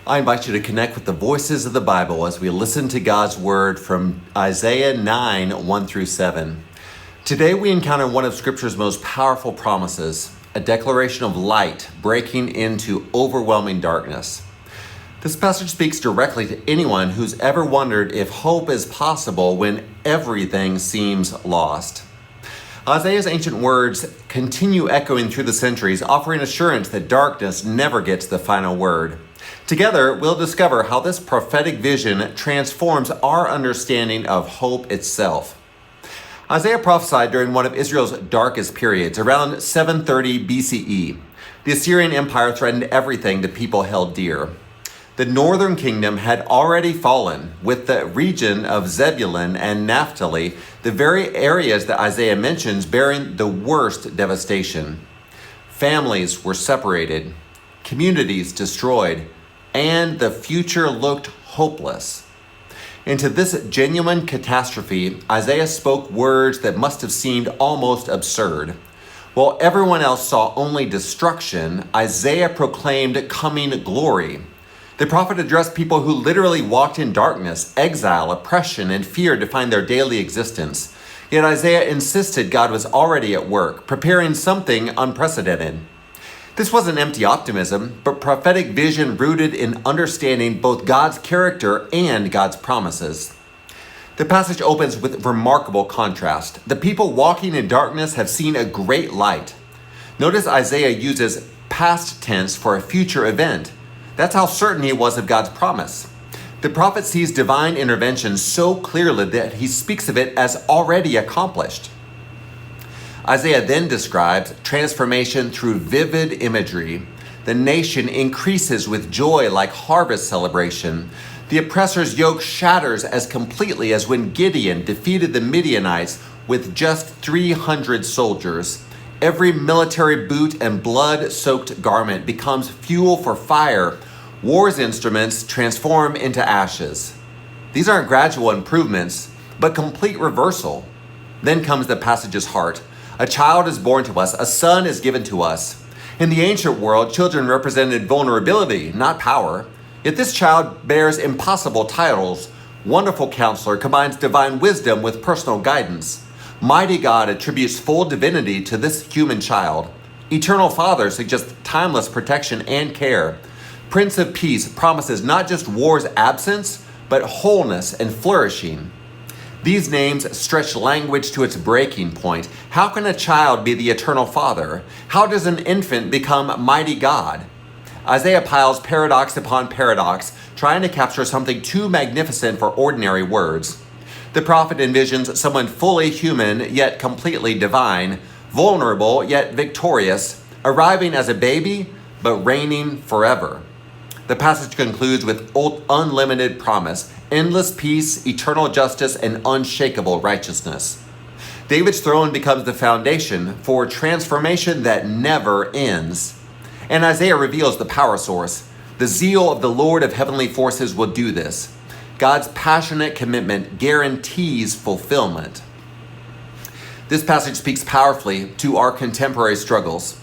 I invite you to connect with the voices of the Bible as we listen to God's word from Isaiah 9, 1 through 7. Today we encounter one of Scripture's most powerful promises, a declaration of light breaking into overwhelming darkness. This passage speaks directly to anyone who's ever wondered if hope is possible when everything seems lost. Isaiah's ancient words continue echoing through the centuries, offering assurance that darkness never gets the final word. Together, we'll discover how this prophetic vision transforms our understanding of hope itself. Isaiah prophesied during one of Israel's darkest periods, around 730 BCE. The Assyrian Empire threatened everything the people held dear. The northern kingdom had already fallen, with the region of Zebulun and Naphtali, the very areas that Isaiah mentions, bearing the worst devastation. Families were separated, communities destroyed, and the future looked hopeless. Into this genuine catastrophe, Isaiah spoke words that must have seemed almost absurd. While everyone else saw only destruction, Isaiah proclaimed coming glory. The prophet addressed people who literally walked in darkness, exile, oppression, and fear to find their daily existence. Yet Isaiah insisted God was already at work, preparing something unprecedented. This wasn't empty optimism, but prophetic vision rooted in understanding both God's character and God's promises. The passage opens with remarkable contrast. The people walking in darkness have seen a great light. Notice Isaiah uses past tense for a future event. That's how certain he was of God's promise. The prophet sees divine intervention so clearly that he speaks of it as already accomplished. Isaiah then describes transformation through vivid imagery. The nation increases with joy like harvest celebration. The oppressor's yoke shatters as completely as when Gideon defeated the Midianites with just 300 soldiers. Every military boot and blood-soaked garment becomes fuel for fire. War's instruments transform into ashes. These aren't gradual improvements, but complete reversal. Then comes the passage's heart. A child is born to us, a son is given to us. In the ancient world, children represented vulnerability, not power. Yet this child bears impossible titles. Wonderful Counselor combines divine wisdom with personal guidance. Mighty God attributes full divinity to this human child. Eternal Father suggests timeless protection and care. Prince of Peace promises not just war's absence, but wholeness and flourishing. These names stretch language to its breaking point. How can a child be the eternal Father? How does an infant become mighty God? Isaiah piles paradox upon paradox, trying to capture something too magnificent for ordinary words. The prophet envisions someone fully human yet completely divine, vulnerable yet victorious, arriving as a baby but reigning forever. The passage concludes with unlimited promise, endless peace, eternal justice, and unshakable righteousness. David's throne becomes the foundation for transformation that never ends. And Isaiah reveals the power source. The zeal of the Lord of heavenly forces will do this. God's passionate commitment guarantees fulfillment. This passage speaks powerfully to our contemporary struggles.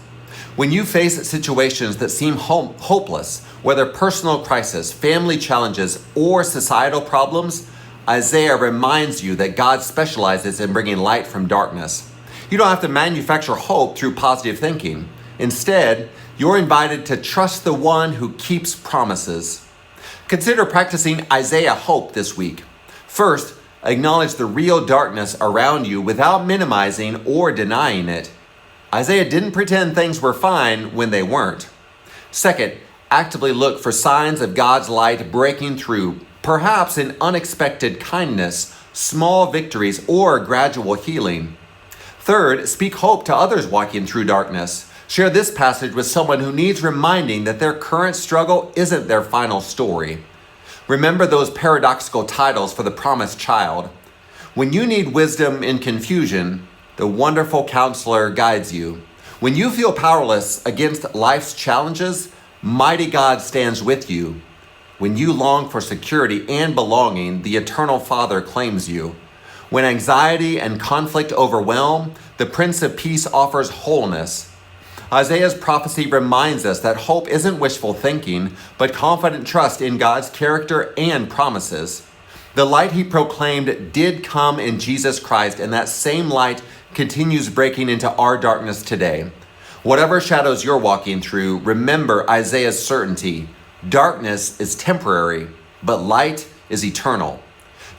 When you face situations that seem hopeless, whether personal crisis, family challenges, or societal problems, Isaiah reminds you that God specializes in bringing light from darkness. You don't have to manufacture hope through positive thinking. Instead, you're invited to trust the one who keeps promises. Consider practicing Isaiah hope this week. First, acknowledge the real darkness around you without minimizing or denying it. Isaiah didn't pretend things were fine when they weren't. Second, actively look for signs of God's light breaking through, perhaps in unexpected kindness, small victories, or gradual healing. Third, speak hope to others walking through darkness. Share this passage with someone who needs reminding that their current struggle isn't their final story. Remember those paradoxical titles for the promised child. When you need wisdom in confusion, the wonderful Counselor guides you. When you feel powerless against life's challenges, mighty God stands with you. When you long for security and belonging, the eternal Father claims you. When anxiety and conflict overwhelm, the Prince of Peace offers wholeness. Isaiah's prophecy reminds us that hope isn't wishful thinking, but confident trust in God's character and promises. The light he proclaimed did come in Jesus Christ, and that same light continues breaking into our darkness today. Whatever shadows you're walking through, remember Isaiah's certainty. Darkness is temporary, but light is eternal.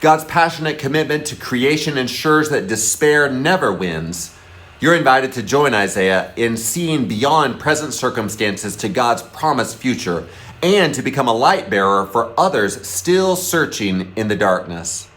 God's passionate commitment to creation ensures that despair never wins. You're invited to join Isaiah in seeing beyond present circumstances to God's promised future and to become a light bearer for others still searching in the darkness.